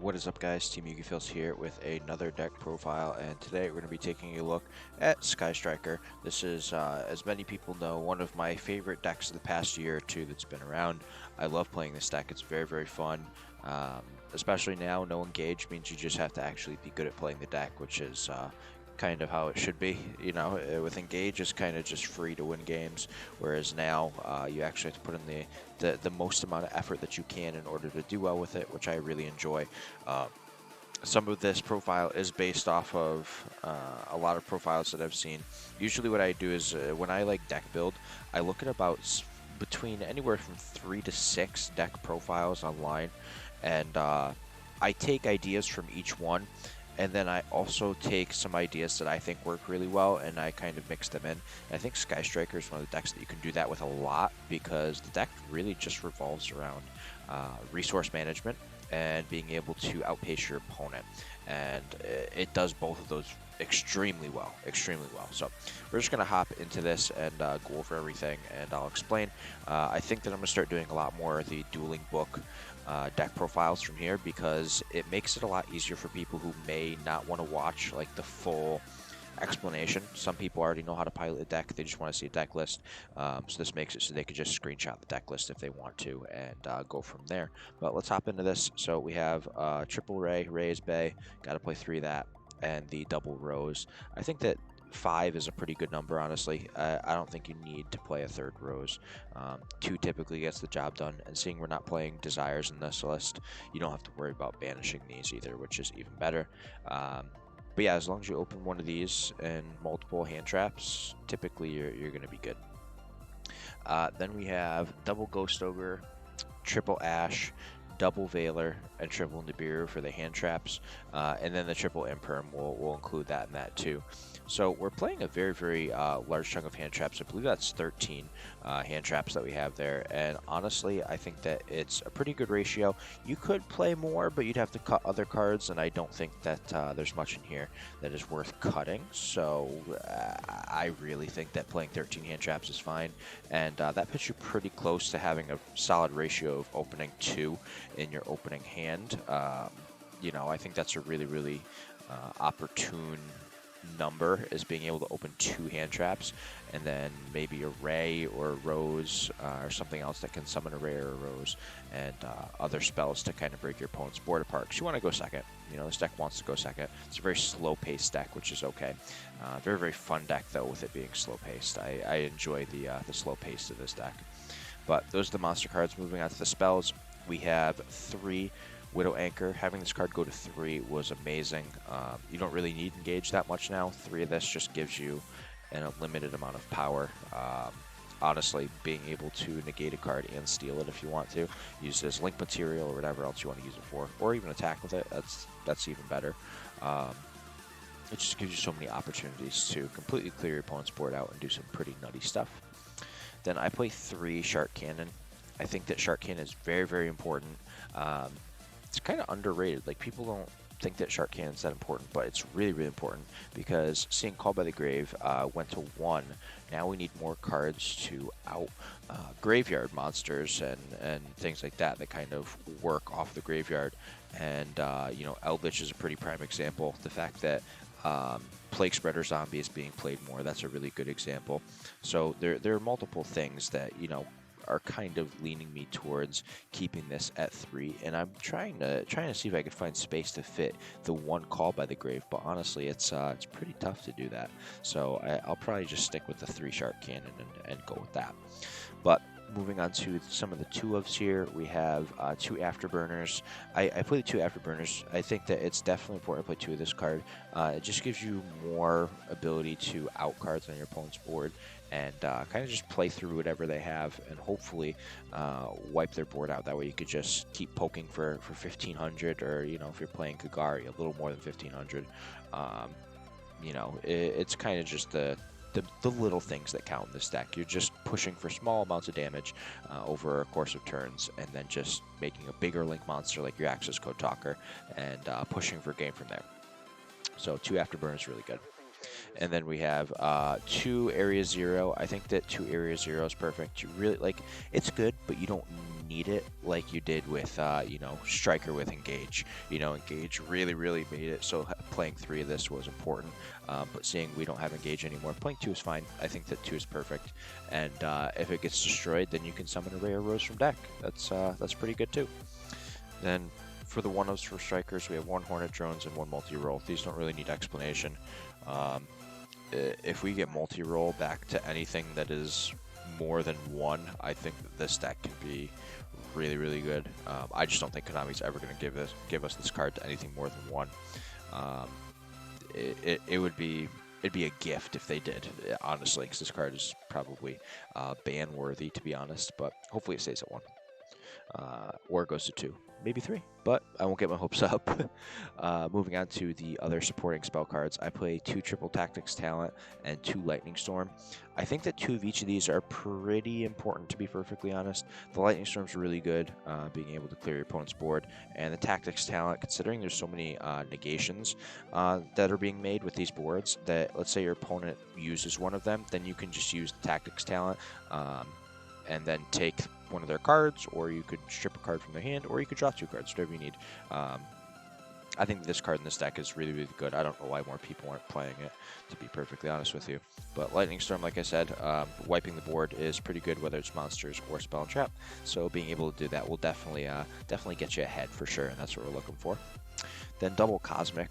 What is up, guys? Team Yugi here with another deck profile, and today we're going to be taking a look at Sky Striker. This is, as many people know, one of my favorite decks of the past year or two that's been around. I love playing this deck. It's very, very fun. Especially now, no engage means you just have to actually be good at playing the deck, which is kind of how it should be. You know, with engage, it's kind of just free to win games, whereas now you actually have to put in the most amount of effort that you can in order to do well with it, which I really enjoy. Uh, some of this profile is based off of a lot of profiles that I've seen. Usually what I do is when I like deck build, I look at about between anywhere from 3 to 6 deck profiles online, and I take ideas from each one, and then I also take some ideas that I think work really well, and I kind of mix them in. And I think Sky Striker is one of the decks that you can do that with a lot, because the deck really just revolves around resource management and being able to outpace your opponent. And it does both of those extremely well, extremely well. So we're just going to hop into this and go over everything, and I'll explain. I think that I'm going to start doing a lot more of the dueling book deck profiles from here, because it makes it a lot easier for people who may not want to watch like the full explanation. Some people already know how to pilot a deck, they just want to see a deck list. So this makes it so they could just screenshot the deck list if they want to, and go from there. But let's hop into this. So we have triple Ray, Raise Bay, got to play 3 of that, and the double Rose. I think that 5 is a pretty good number, honestly. I don't think you need to play a third Rose. 2 typically gets the job done, and seeing we're not playing Desires in this list, you don't have to worry about banishing these either, which is even better. But yeah, as long as you open one of these and multiple hand traps, typically you're going to be good. Then we have double Ghost Ogre, triple Ash, double Veiler, and triple Nibiru for the hand traps, and then the triple Imperm will include that in that too. So we're playing a very, very large chunk of hand traps. I believe that's 13 hand traps that we have there, and honestly, I think that it's a pretty good ratio. You could play more, but you'd have to cut other cards, and I don't think that there's much in here that is worth cutting. So I really think that playing 13 hand traps is fine, and that puts you pretty close to having a solid ratio of opening 2 in your opening hand. You know, I think that's a really, really opportune number, is being able to open 2 hand traps, and then maybe a Ray or a Rose or something else that can summon a Ray or a Rose, and other spells to kind of break your opponent's board apart, because you want to go second. You know, this deck wants to go second. It's a very slow-paced deck, which is okay. Very, very fun deck, though, with it being slow-paced. I enjoy the slow pace of this deck. But those are the monster cards. Moving on to the spells, we have 3 Widow Anchor. Having this card go to 3 was amazing. You don't really need Engage that much now. 3 of this just gives you an unlimited amount of power. Honestly, being able to negate a card and steal it if you want to, use it as link material or whatever else you want to use it for, or even attack with it, that's even better. It just gives you so many opportunities to completely clear your opponent's board out and do some pretty nutty stuff. Then I play 3 Shark Cannon. I think that Shark Cannon is very, very important. It's kind of underrated. Like, people don't think that Shark Cannon is that important, but it's really, really important, because seeing Called by the Grave went to 1. Now we need more cards to out graveyard monsters and things like that kind of work off the graveyard. And, you know, Eldritch is a pretty prime example. The fact that Plague Spreader Zombie is being played more, that's a really good example. So there are multiple things that, you know, are kind of leaning me towards keeping this at 3, and I'm trying to see if I can find space to fit the 1 Call by the Grave, but honestly, it's pretty tough to do that. So I'll probably just stick with the 3 Shark Cannon and go with that. But moving on to some of the 2-ofs here, we have 2 Afterburners. I play the 2 Afterburners. I think that it's definitely important to play 2 of this card. It just gives you more ability to out cards on your opponent's board, and kind of just play through whatever they have, and hopefully wipe their board out. That way you could just keep poking for 1,500, or, you know, if you're playing Kagari, a little more than 1,500. You know, it's kind of just the little things that count in this deck. You're just pushing for small amounts of damage over a course of turns, and then just making a bigger link monster like your Access Code Talker, and pushing for game from there. So 2 Afterburn is really good. And then we have 2 Area Zero. I think that 2 Area Zero is perfect. You really, like, it's good, but you don't need it like you did with, you know, Striker with Engage. You know, Engage really made it so playing 3 of this was important. But seeing we don't have Engage anymore, playing 2 is fine. I think that 2 is perfect. And if it gets destroyed, then you can summon a Rare Rose from deck. That's pretty good too. Then for the 1-ofs for Strikers, we have 1 Hornet Drones and 1 multi-roll. These don't really need explanation. If we get multi-roll back to anything that is more than 1, I think that this deck can be really good. I just don't think Konami's ever going to give us this card to anything more than 1. It'd be a gift if they did, honestly, because this card is probably ban worthy, to be honest. But hopefully it stays at 1, or it goes to 2. Maybe 3, but I won't get my hopes up. Moving on to the other supporting spell cards, I play 2 Triple Tactics Talent and 2 Lightning Storm. I think that 2 of each of these are pretty important, to be perfectly honest. The Lightning Storm's really good, being able to clear your opponent's board, and the Tactics Talent, considering there's so many negations that are being made with these boards, that let's say your opponent uses one of them, then you can just use the Tactics Talent, and then take one of their cards, or you could strip a card from their hand, or you could draw 2 cards, whatever you need. I think this card in this deck is really good. I don't know why more people aren't playing it, to be perfectly honest with you. But Lightning Storm, like I said, wiping the board is pretty good, whether it's monsters or spell and trap. So being able to do that will definitely get you ahead for sure, and that's what we're looking for. Then double Cosmic.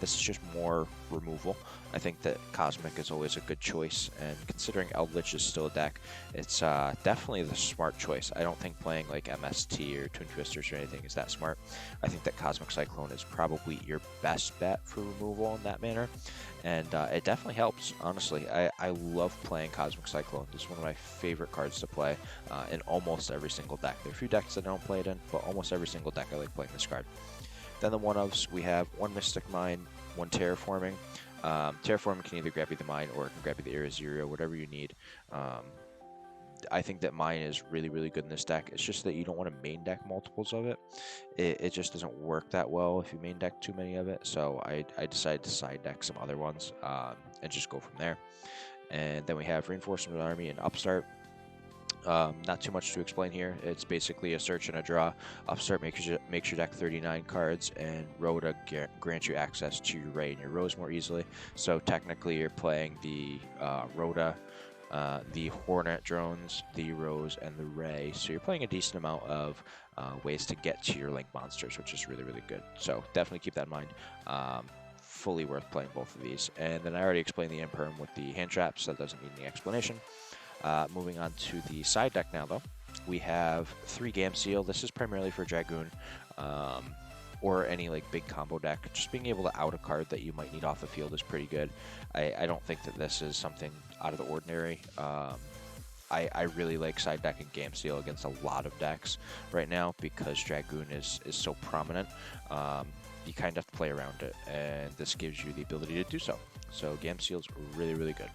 This is just more removal. I think that Cosmic is always a good choice, and considering Eldritch is still a deck, it's definitely the smart choice. I don't think playing like MST or Twin Twisters or anything is that smart. I think that Cosmic Cyclone is probably your best bet for removal in that manner, and it definitely helps, honestly. I love playing Cosmic Cyclone. This is one of my favorite cards to play in almost every single deck. There are a few decks that I don't play it in, but almost every single deck I like playing this card. Then the 1-ofs, we have 1 Mystic Mine, 1 Terraforming. Terraforming can either grab you the Mine or it can grab you the Aerozerio, whatever you need. I think that Mine is really good in this deck. It's just that you don't want to main deck multiples of it. It just doesn't work that well if you main deck too many of it. So I decided to side deck some other ones and just go from there. And then we have Reinforcement Army and Upstart. Not too much to explain here. It's basically a search and a draw. Upstart makes your deck 39 cards, and Rhoda grants you access to your Ray and your Rose more easily. So technically you're playing the Rhoda, the Hornet Drones, the Rose, and the Ray. So you're playing a decent amount of ways to get to your Link monsters, which is really good. So definitely keep that in mind. Fully worth playing both of these. And then I already explained the Imperm with the hand traps, so that doesn't need any explanation. Moving on to the side deck now, though. We have 3 Gamseel. This is primarily for Dragoon, or any like big combo deck. Just being able to out a card that you might need off the field is pretty good. I don't think that this is something out of the ordinary. I really like side decking Gamseel against a lot of decks right now because Dragoon is so prominent. You kind of have to play around it, and this gives you the ability to do so. So Gamseel's really good.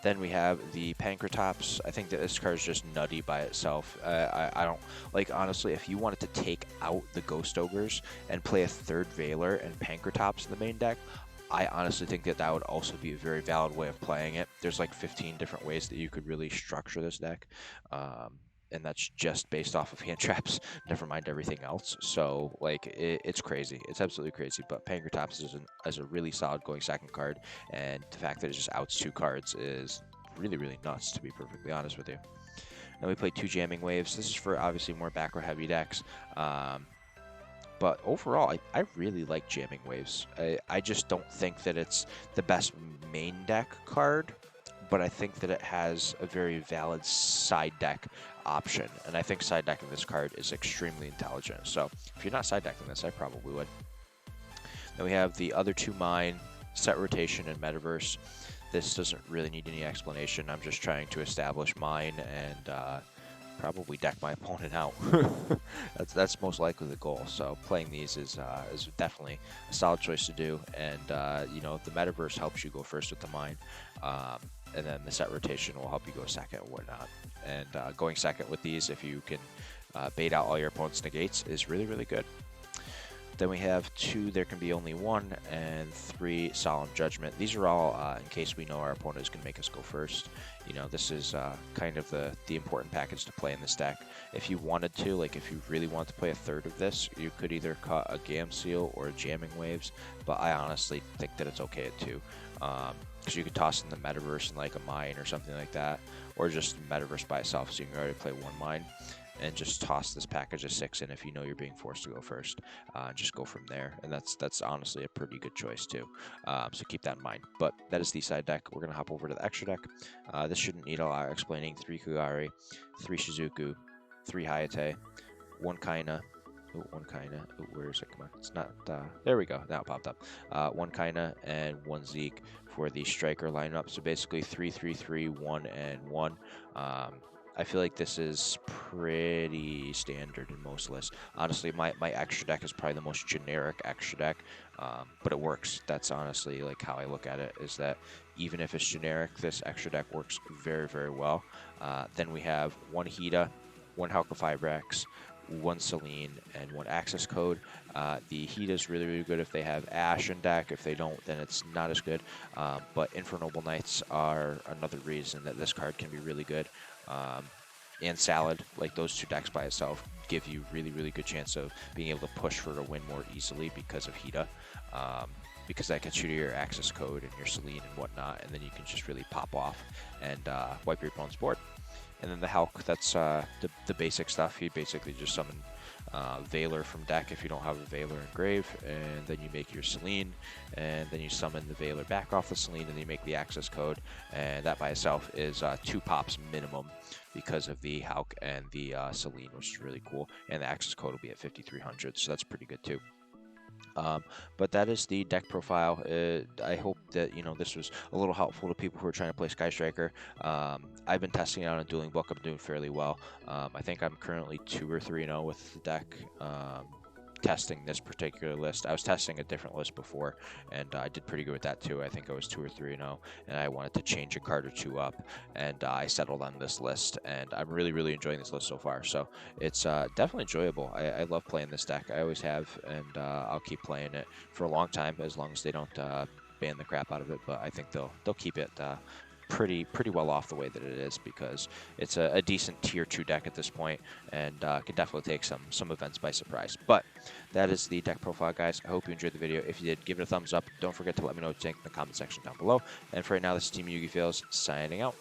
Then we have the Pankratops. I think that this card is just nutty by itself. I don't, like, honestly, if you wanted to take out the Ghost Ogres and play a 3rd Veiler and Pankratops in the main deck, I honestly think that would also be a very valid way of playing it. There's like 15 different ways that you could really structure this deck. And that's just based off of hand traps, never mind everything else. So, like, it's crazy. It's absolutely crazy. But Pankratops is a really solid going second card, and the fact that it just outs 2 cards is really nuts, to be perfectly honest with you. Then we play 2 Jamming Waves. This is for, obviously, more back row heavy decks. But overall, I really like Jamming Waves. I just don't think that it's the best main deck card, but I think that it has a very valid side deck option, and I think side decking this card is extremely intelligent. So if you're not side decking this, I probably would. Then we have the other 2 Mine, Set Rotation, and Metaverse. This doesn't really need any explanation. I'm just trying to establish Mine and probably deck my opponent out. that's most likely the goal. So playing these is definitely a solid choice to do, and you know, the Metaverse helps you go first with the Mine. And then the Set Rotation will help you go second and whatnot. And going second with these, if you can bait out all your opponent's negates, is really good. Then we have 2, There Can Be Only One, and 3, Solemn Judgment. These are all in case we know our opponent is going to make us go first. You know, this is kind of the important package to play in this deck. If you wanted to, like if you really want to play a third of this, you could either cut a Gam Seal or Jamming Waves, but I honestly think that it's okay at 2. Because you could toss in the Metaverse in like a Mine or something like that, or just Metaverse by itself, so you can already play 1 Mine. And just toss this package of 6 in if you know you're being forced to go first. Just go from there, and that's honestly a pretty good choice too. So keep that in mind. But that is the side deck. We're gonna hop over to the extra deck. This shouldn't need a lot of explaining. 3 Kugari, 3 Shizuku, 3 Hayate, 1 Kaina. Oh, 1 Kaina. Oh, where is it? Come on. It's not. There we go. Now it popped up. 1 Kaina and 1 Zeke for the striker lineup. So basically 3, 3, 3, 1, and 1. I feel like this is pretty standard in most lists. Honestly, my extra deck is probably the most generic extra deck, but it works. That's honestly like how I look at it, is that even if it's generic, this extra deck works very, very well. Then we have 1 Hida, 1 Halka Fibrax, 1 Celine, and 1 Access Code. The Hida is really, really good if they have Ash in deck. If they don't, then it's not as good. But Infernal Knights are another reason that this card can be really good. And Salad, like those 2 decks by itself, give you really, really good chance of being able to push for a win more easily because of Hida. Because that gets you to your Access Code and your Celine and whatnot, and then you can just really pop off and wipe your opponent's board. And then the Hulk, that's the basic stuff. You basically just summon Veiler from deck if you don't have a Veiler in grave, and then you make your Celine, and then you summon the Veiler back off the Celine, and then you make the Access Code, and that by itself is 2 pops minimum because of the Hulk and the Celine, which is really cool, and the Access Code will be at 5,300, so that's pretty good too. But that is the deck profile. I hope that this was a little helpful to people who are trying to play Sky Striker. I've been testing it out on Dueling Book. I'm doing fairly well. I think I'm currently 2 or 3-0 with the deck. Testing this particular list. I was testing a different list before, and I did pretty good with that too. I think I was 2 or 3-0, and I wanted to change a card or 2 up, and I settled on this list, and I'm really, really enjoying this list so far. So it's definitely enjoyable. I love playing this deck. I always have, and I'll keep playing it for a long time, as long as they don't ban the crap out of it. But I think they'll keep it pretty well off the way that it is, because it's a decent tier 2 deck at this point, and can definitely take some events by surprise. But that is the deck profile, guys. I hope you enjoyed the video. If you did, give it a thumbs up. Don't forget to let me know what you think in the comment section down below. And for right now, this is Team Yugi Fails signing out.